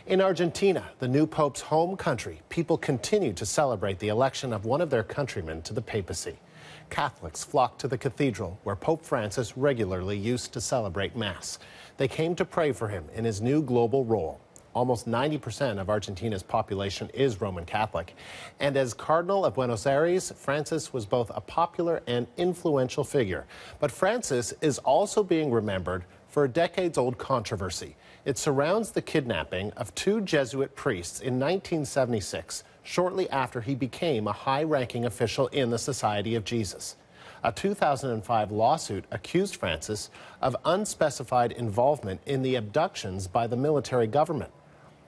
In Argentina, the new pope's home country, people continue to celebrate the election of one of their countrymen to the papacy. Catholics flocked to the cathedral where Pope Francis regularly used to celebrate Mass. They came to pray for him in his new global role. Almost 90% of Argentina's population is Roman Catholic. And as Cardinal of Buenos Aires, Francis was both a popular and influential figure. But Francis is also being remembered for a decades-old controversy. It surrounds the kidnapping of two Jesuit priests in 1976, shortly after he became a high-ranking official in the Society of Jesus. A 2005 lawsuit accused Francis of unspecified involvement in the abductions by the military government.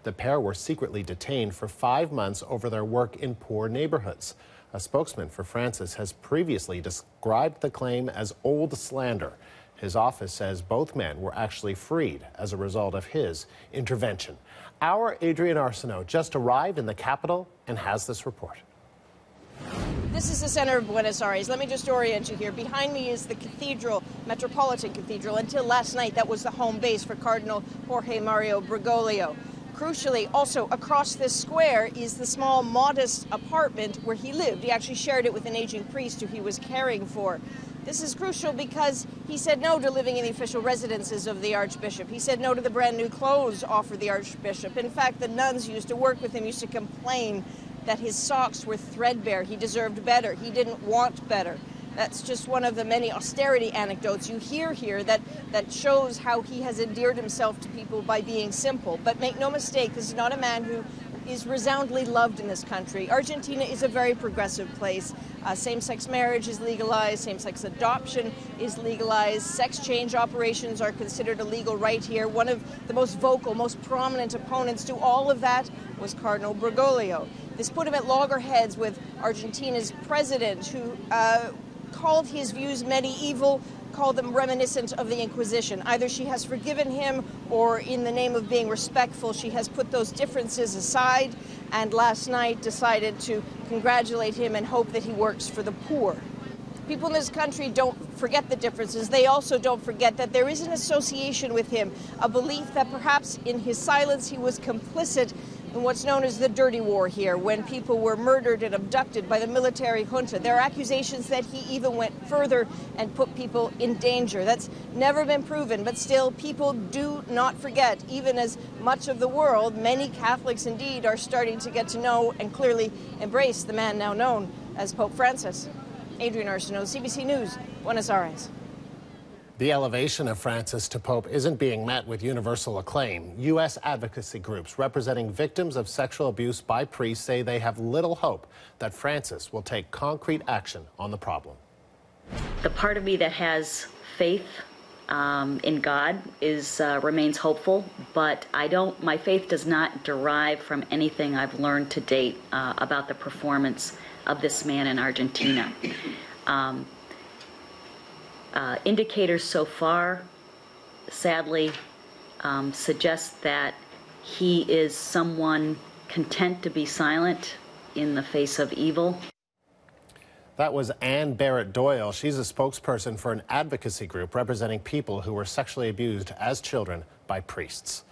The pair were secretly detained for 5 months over their work in poor neighborhoods. A spokesman for Francis has previously described the claim as old slander. His office says both men were actually freed as a result of his intervention. Our Adrienne Arsenault just arrived in the capital and has this report. This is the center of Buenos Aires. Let me just orient you here. Behind me is the cathedral, Metropolitan Cathedral. Until last night, that was the home base for Cardinal Jorge Mario Bergoglio. Crucially, also across this square is the small, modest apartment where he lived. He actually shared it with an aging priest who he was caring for. This is crucial because he said no to living in the official residences of the Archbishop. He said no to the brand new clothes offered the Archbishop. In fact, the nuns who used to work with him used to complain that his socks were threadbare. He deserved better. He didn't want better. That's just one of the many austerity anecdotes you hear here that shows how he has endeared himself to people by being simple. But make no mistake, this is not a man who is resoundingly loved in this country. Argentina is a very progressive place. Same-sex marriage is legalized, same-sex adoption is legalized, sex change operations are considered a legal right here. One of the most vocal, most prominent opponents to all of that was Cardinal Bergoglio. This put him at loggerheads with Argentina's president, who called his views medieval, called them reminiscent of the Inquisition. Either she has forgiven him, or in the name of being respectful, she has put those differences aside, and last night decided to congratulate him and hope that he works for the poor. People in this country don't forget the differences. They also don't forget that there is an association with him, a belief that perhaps in his silence he was complicit in what's known as the dirty war here, when people were murdered and abducted by the military junta. There are accusations that he even went further and put people in danger. That's never been proven, but still people do not forget, even as much of the world, many Catholics indeed, are starting to get to know and clearly embrace the man now known as Pope Francis. Adrienne Arsenault, CBC News, Buenos Aires. The elevation of Francis to Pope isn't being met with universal acclaim. U.S. advocacy groups representing victims of sexual abuse by priests say they have little hope that Francis will take concrete action on the problem. The part of me that has faith in God remains hopeful, but my faith does not derive from anything I've learned to date about the performance of this man in Argentina. Indicators so far, sadly, suggest that he is someone content to be silent in the face of evil. That was Ann Barrett Doyle. She's a spokesperson for an advocacy group representing people who were sexually abused as children by priests.